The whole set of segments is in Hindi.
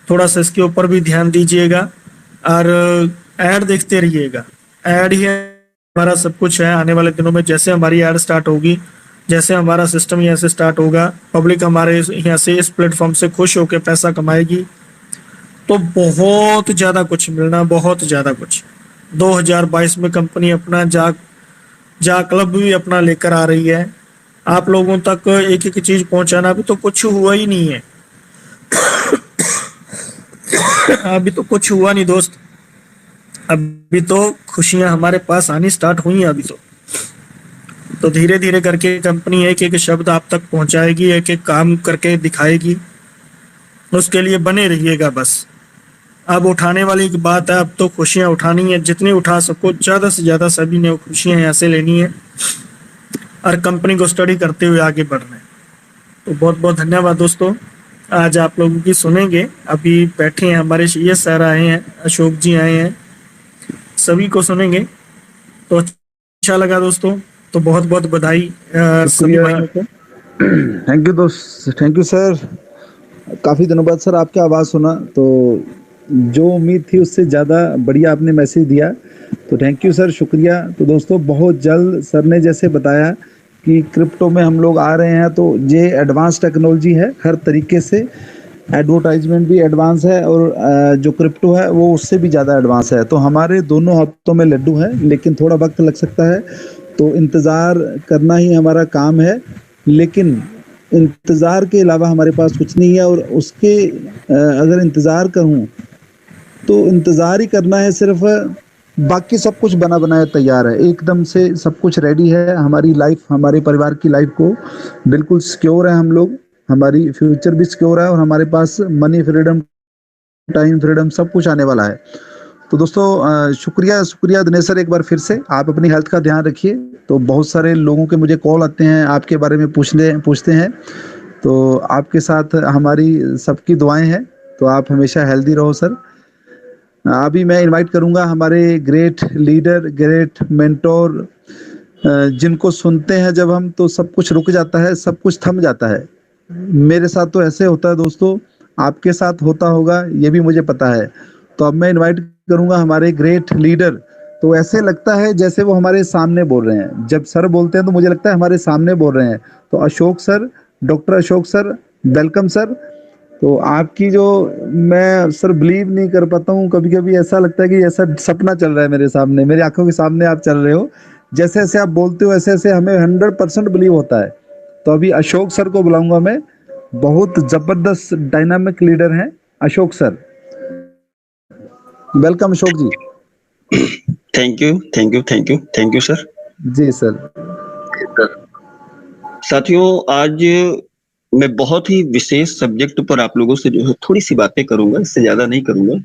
थोड़ा सा इसके ऊपर भी ध्यान दीजिएगा और ऐड देखते रहिएगा। ऐड ही हमारा सब कुछ है। आने वाले दिनों में जैसे हमारी ऐड स्टार्ट होगी, जैसे हमारा सिस्टम यहाँ से स्टार्ट होगा, पब्लिक हमारे यहाँ से इस प्लेटफॉर्म से खुश होकर पैसा कमाएगी, तो बहुत ज़्यादा कुछ मिलना, बहुत ज़्यादा कुछ। 2022 में कंपनी अपना जा क्लब भी अपना लेकर आ रही है। आप लोगों तक एक एक चीज पहुंचाना, अभी तो कुछ हुआ ही नहीं है। अभी तो कुछ हुआ नहीं दोस्त, अभी तो खुशियां हमारे पास आनी स्टार्ट हुई हैं अभी तो धीरे धीरे करके कंपनी एक एक शब्द आप तक पहुंचाएगी, एक एक काम करके दिखाएगी। उसके लिए बने रहिएगा बस। अब उठाने वाली की बात है, अब तो खुशियां उठानी है, जितनी उठा सको ज्यादा से ज्यादा सभी ने खुशियां यहाँ से लेनी है और कंपनी को स्टडी करते हुए आगे बढ़ना है। तो बहुत बहुत धन्यवाद दोस्तों। आज आप लोगों की सुनेंगे। अभी बैठे हैं हमारे CS सर आए हैं, अशोक जी आए हैं, सभी को सुनेंगे। तो अच्छा लगा दोस्तों, तो बहुत बहुत बधाई सभी भाइयों को। थैंक यू दोस्त, थैंक यू सर। काफ़ी दिनों बाद सर आपकी आवाज़ सुना, तो जो उम्मीद थी उससे ज़्यादा बढ़िया आपने मैसेज दिया, तो थैंक यू सर, शुक्रिया। तो दोस्तों बहुत जल्द सर ने जैसे बताया कि क्रिप्टो में हम लोग आ रहे हैं, तो ये एडवांस टेक्नोलॉजी है हर तरीके से। एडवर्टाइजमेंट भी एडवांस है और जो क्रिप्टो है वो उससे भी ज़्यादा एडवांस है। तो हमारे दोनों हाथों में लड्डू है, लेकिन थोड़ा वक्त लग सकता है, तो इंतज़ार करना ही हमारा काम है। लेकिन इंतज़ार के अलावा हमारे पास कुछ नहीं है, और उसके अगर इंतज़ार करूँ तो इंतज़ार ही करना है सिर्फ। बाकी सब कुछ बना बनाया तैयार है, एकदम से सब कुछ रेडी है। हमारी लाइफ, हमारे परिवार की लाइफ को बिल्कुल सिक्योर है हम लोग, हमारी फ्यूचर भी सिक्योर है, और हमारे पास मनी फ्रीडम, टाइम फ्रीडम सब कुछ आने वाला है। तो दोस्तों शुक्रिया दिनेश सर, एक बार फिर से आप अपनी हेल्थ का ध्यान रखिए। तो बहुत सारे लोगों के मुझे कॉल आते हैं, आपके बारे में पूछते हैं, तो आपके साथ हमारी सबकी दुआएं हैं। तो आप हमेशा हेल्दी रहो सर। अभी मैं इनवाइट करूंगा हमारे ग्रेट लीडर, ग्रेट मेंटोर, जिनको सुनते हैं जब हम, तो सब कुछ रुक जाता है, सब कुछ थम जाता है। मेरे साथ तो ऐसे होता है दोस्तों, आपके साथ होता होगा ये भी मुझे पता है। तो अब मैं इनवाइट करूंगा हमारे ग्रेट लीडर। तो ऐसे लगता है जैसे वो हमारे सामने बोल रहे हैं, जब सर बोलते हैं तो मुझे लगता है हमारे सामने बोल रहे हैं। तो Ashok sir, doctor Ashok sir, welcome sir. तो आपकी जो, मैं सर बिलीव नहीं कर पाता हूँ, कभी कभी ऐसा लगता है कि ऐसा सपना चल रहा है मेरे सामने, मेरी आंखों के सामने आप चल रहे हो। जैसे जैसे आप बोलते हो ऐसे ऐसे हमें 100% बिलीव होता है। तो अभी अशोक सर को बुलाऊंगा मैं, बहुत जबरदस्त डायनामिक लीडर हैं Ashok sir. Welcome Ashok ji. Thank you thank you thank you thank you sir. जी सर। साथियों, आज मैं बहुत ही विशेष सब्जेक्ट पर आप लोगों से जो है थोड़ी सी बातें करूंगा, इससे ज्यादा नहीं करूंगा।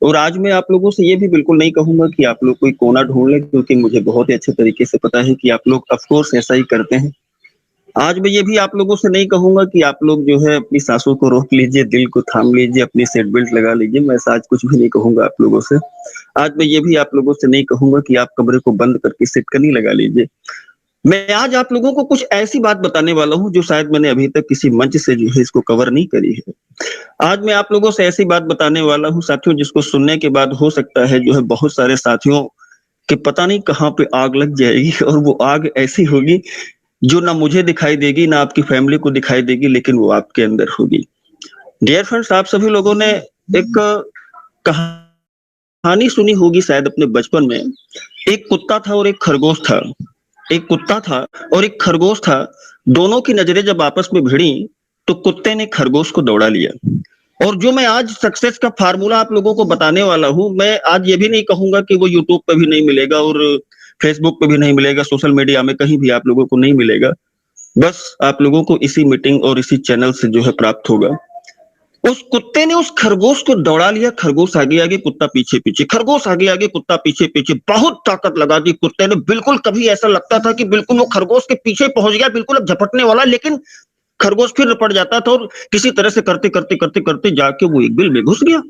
और आज मैं आप लोगों से ये भी बिल्कुल नहीं कहूंगा कि आप लोग कोई कोना ढूंढ लें, क्योंकि मुझे बहुत ही अच्छे तरीके से पता है कि आप लोग ऑफ कोर्स ऐसा ही करते हैं। आज मैं ये भी आप लोगों से नहीं कहूंगा कि आप लोग जो है अपनी सांसों को रोक लीजिए, दिल को थाम लीजिए, अपनी सीट बेल्ट लगा लीजिए। मैं ऐसा आज कुछ भी नहीं कहूंगा आप लोगों से। आज मैं ये भी आप लोगों से नहीं कहूंगा कि आप कमरे को बंद करके सिटकनी लगा लीजिए। मैं आज आप लोगों को कुछ ऐसी बात बताने वाला हूं जो शायद मैंने अभी तक किसी मंच से जो है इसको कवर नहीं करी है। आज मैं आप लोगों से ऐसी बात बताने वाला हूं साथियों, जिसको सुनने के बाद हो सकता है जो है बहुत सारे साथियों के पता नहीं कहां पे आग लग जाएगी, और वो आग ऐसी होगी जो ना मुझे दिखाई देगी, ना आपकी फैमिली को दिखाई देगी, लेकिन वो आपके अंदर होगी। डियर फ्रेंड्स, आप सभी लोगों ने एक कहानी सुनी होगी शायद अपने बचपन में। एक कुत्ता था और एक खरगोश था। एक कुत्ता था और एक खरगोश था। दोनों की नजरें जब आपस में भिड़ी तो कुत्ते ने खरगोश को दौड़ा लिया। और जो मैं आज सक्सेस का फार्मूला आप लोगों को बताने वाला हूं, मैं आज ये भी नहीं कहूंगा कि वो यूट्यूब पे भी नहीं मिलेगा और फेसबुक पे भी नहीं मिलेगा, सोशल मीडिया में कहीं भी आप लोगों को नहीं मिलेगा। बस आप लोगों को इसी मीटिंग और इसी चैनल से जो है प्राप्त होगा। उस कुत्ते ने उस खरगोश को दौड़ा लिया। खरगोश आगे आगे, कुत्ता पीछे पीछे, खरगोश आगे आगे, कुत्ता पीछे पीछे। बहुत ताकत लगा दी कुत्ते ने। बिल्कुल कभी ऐसा लगता था कि बिल्कुल वो खरगोश के पीछे पहुंच गया, बिल्कुल अब झपटने वाला, लेकिन खरगोश फिर रपट जाता था और किसी तरह से करते करते करते करते जाके वो एक बिल में घुस गया।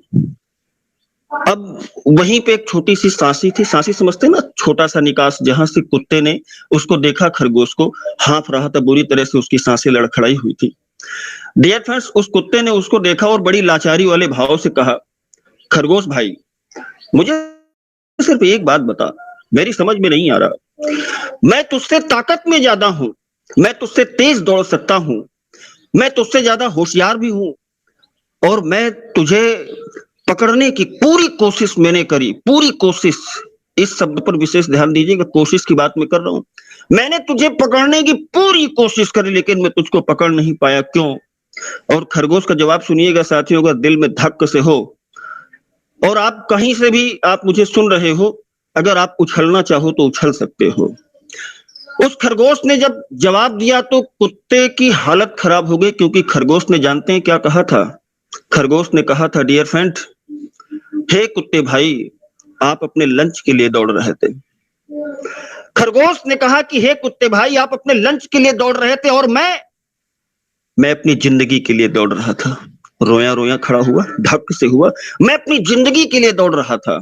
अब वहीं पे एक छोटी सी सांसी थी। सांसी समझते ना, छोटा सा निकास, जहां से कुत्ते ने उसको देखा, खरगोश को हाँफ रहा था, बुरी तरह से उसकी सांसें लड़खड़ाई हुई थी। डियर फ्रेंड्स, उस कुत्ते ने उसको देखा और बड़ी लाचारी वाले भाव से कहा, खरगोश भाई, मुझे सिर्फ एक बात बता, मेरी समझ में नहीं आ रहा, मैं तुझसे ताकत में ज्यादा हूं, मैं तुझसे तेज दौड़ सकता हूं, मैं तुझसे ज्यादा होशियार भी हूं, और मैं तुझे पकड़ने की पूरी कोशिश मैंने करी, पूरी कोशिश, इस शब्द पर विशेष ध्यान दीजिएगा, कोशिश की बात मैं कर रहा हूं, मैंने तुझे पकड़ने की पूरी कोशिश करी, लेकिन मैं तुझको पकड़ नहीं पाया, क्यों? और खरगोश का जवाब सुनिएगा साथियों, अगर दिल में धक्क से हो और आप कहीं से भी आप मुझे सुन रहे हो, अगर आप उछलना चाहो तो उछल सकते हो। उस खरगोश ने जब जवाब दिया तो कुत्ते की हालत खराब हो गई, क्योंकि खरगोश ने, जानते हैं क्या कहा था? खरगोश ने कहा था, डियर फ्रेंड, हे कुत्ते भाई, आप अपने लंच के लिए दौड़ रहे थे। खरगोश ने कहा कि हे कुत्ते भाई, आप अपने लंच के लिए दौड़ रहे थे और मैं अपनी जिंदगी के लिए दौड़ रहा था। रोया रोया खड़ा हुआ, धक्क से हुआ, मैं अपनी जिंदगी के लिए दौड़ रहा था।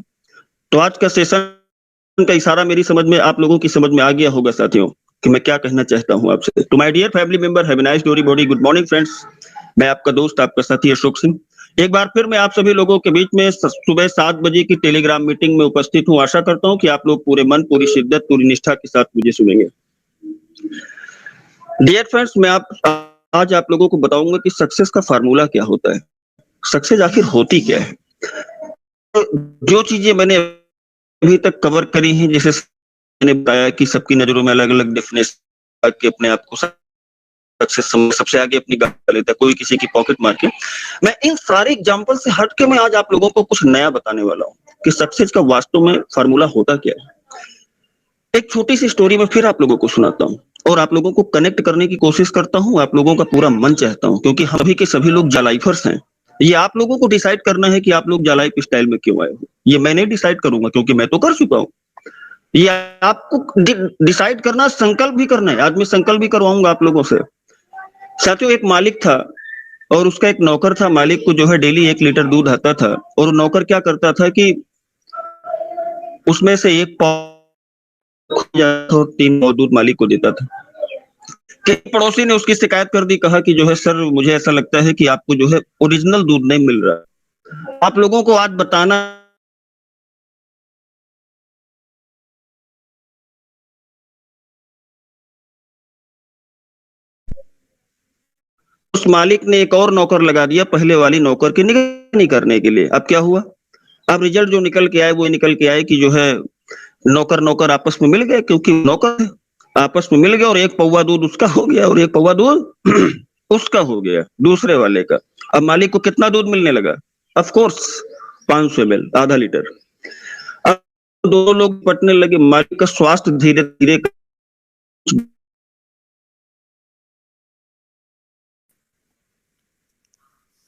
तो आज का सेशन का इशारा मेरी समझ में, आप लोगों की समझ में आ गया होगा साथियों कि मैं क्या कहना चाहता हूं आपसे। To my dear family member, have a nice डोरी बॉडी, गुड मॉर्निंग फ्रेंड्स। मैं आपका दोस्त, आपका साथी अशोक सिंह, एक बार फिर मैं आप सभी लोगों के बीच में सुबह 7 बजे की टेलीग्राम मीटिंग में उपस्थित हूं। आशा करता हूं कि आप लोग पूरे मन, पूरी शिद्दत, पूरी निष्ठा के साथ मुझे सुनेंगे। डियर फ्रेंड्स, मैं आज आप लोगों को बताऊंगा कि सक्सेस का फार्मूला क्या होता है, सक्सेस आखिर होती क्या है। जो चीजें मैंने अभी तक कवर करी हैं, जैसे मैंने बताया कि सबकी नजरों में अलग अलग डेफिनेशन के अपने आप को सक्सेस सबसे आगे अपनी गाड़ी लेता है, कोई किसी की पॉकेट मार के। मैं इन सारे एग्जांपल से हट के मैं आज आप लोगों को कुछ नया बताने वाला हूं कि सक्सेस का वास्तव में फार्मूला होता क्या है। एक छोटी सी स्टोरी में फिर आप लोगों को सुनाता हूं और आप लोगों को कनेक्ट करने की कोशिश करता हूं, आप लोगों का पूरा मन चाहता हूं, क्योंकि हम सभी के सभी लोग जालाइफर्स हैं। ये आप लोगों को डिसाइड करना है कि आप लोग जालाइफ स्टाइल में क्यों आए हो। ये मैं नहीं डिसाइड करूंगा, क्योंकि मैं तो कर चुका हूं। ये आपको डिसाइड करना, संकल्प भी करना है। आज मैं संकल्प भी करवाऊंगा आप लोगों से। साथियों, एक मालिक था और उसका एक नौकर था। मालिक को जो है डेली 1 लीटर दूध आता था, और नौकर क्या करता था कि उसमें से 1 पाव 3 पाव दूध मालिक को देता था। पड़ोसी ने उसकी शिकायत कर दी, कहा कि जो है सर, मुझे ऐसा लगता है कि आपको जो है ओरिजिनल दूध नहीं मिल रहा। आप लोगों को आज बताना उस मालिक ने एक और नौकर लगा दिया पहले वाली नौकर की निगरानी करने के लिए। अब क्या हुआ? अब रिजल्ट जो निकल के आए वो निकल के आए कि जो है नौकर आपस में मिल गए, क्योंकि नौकर आपस में मिल गए, और 1 पौवा दूध उसका हो गया और 1 पौवा दूध उसका हो गया, दूसरे वाले का। अब मालिक को कितना दूध मिलने लगा? ऑफ कोर्स 500 ml, आधा लीटर। अब दोनों लोग पटने लगे। मालिक का स्वास्थ्य धीरे धीरे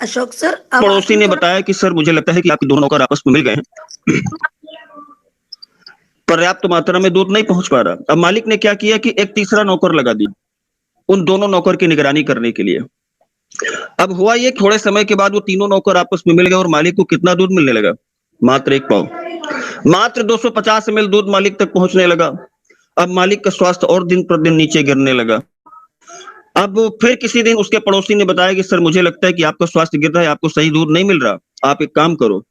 अशोक सर, पड़ोसी ने बताया कि सर, मुझे लगता है कि आपके दोनों नौकर आपस में मिल गए हैं, पर्याप्त मात्रा में दूध नहीं पहुंच पा रहा। अब मालिक ने क्या किया कि एक तीसरा नौकर लगा दिया उन दोनों नौकर की निगरानी करने के लिए। अब हुआ ये, थोड़े समय के बाद वो तीनों नौकर आपस में मिल गए और मालिक को कितना दूध मिलने लगा? मात्र 1 पाव, मात्र 250 ml दूध मालिक तक पहुंचने लगा। अब मालिक का स्वास्थ्य और दिन प्रतिदिन नीचे गिरने लगा। अब फिर किसी दिन उसके पड़ोसी ने बताया कि सर, मुझे लगता है कि आपका स्वास्थ्य गिर रहा है, आपको सही दूध नहीं मिल रहा, आप एक काम करो,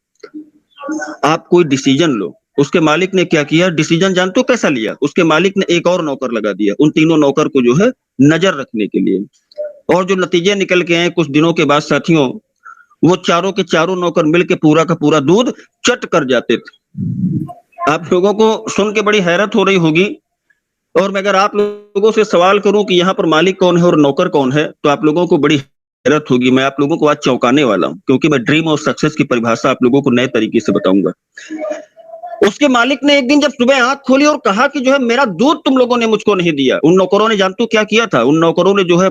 आप कोई डिसीजन लो। उसके मालिक ने क्या किया? डिसीजन जानते हो कैसा लिया? उसके मालिक ने एक और नौकर लगा दिया उन तीनों नौकर को जो है नजर रखने के लिए। और जो नतीजे निकल के आए कुछ दिनों के बाद साथियों, वो चारों के चारों नौकर मिलके पूरा का पूरा दूध चट कर जाते थे। आप लोगों को सुन के बड़ी हैरत हो रही होगी, और मैं अगर आप लोगों से सवाल करूं कि यहाँ पर मालिक कौन है और नौकर कौन है, तो आप लोगों को बड़ी हैरत होगी। मैं आप लोगों को आज चौंकाने वाला हूं, क्योंकि मैं ड्रीम और सक्सेस की परिभाषा आप लोगों को नए तरीके से बताऊंगा। उसके मालिक ने एक दिन जब सुबह आंख खोली और कहा कि जो है मेरा दूध तुम लोगों ने मुझको नहीं दिया, उन नौकरों ने जानते हो क्या किया था? उन नौकरों ने जो है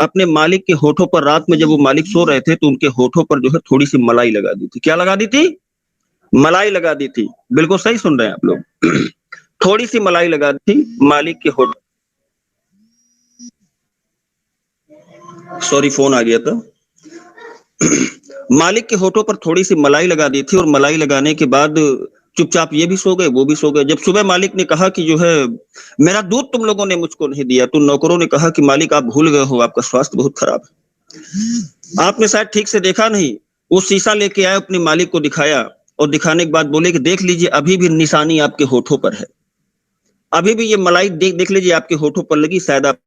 अपने मालिक के होठों पर, रात में जब वो मालिक सो रहे थे, तो उनके होठों पर जो है थोड़ी सी मलाई लगा दी थी। क्या लगा दी थी? मलाई लगा दी थी। बिल्कुल सही सुन रहे हैं आप लोग। थोड़ी सी मलाई लगा दी थी मालिक के होठ, सॉरी फोन आ गया था। मालिक के होठों पर थोड़ी सी मलाई लगा दी थी, और मलाई लगाने के बाद चुपचाप ये भी सो गए, वो भी सो गए। जब सुबह मालिक ने कहा कि जो है मेरा दूध तुम लोगों ने मुझको नहीं दिया, तो नौकरों ने कहा कि मालिक, आप भूल गए हो, आपका स्वास्थ्य बहुत खराब है। आपने शायद ठीक से देखा नहीं, वो शीशा लेके आए, अपने मालिक को दिखाया और दिखाने के बाद बोले कि देख लीजिए अभी भी निशानी आपके होठों पर है, अभी भी ये मलाई देख लीजिए आपके होठों पर लगी, शायद आप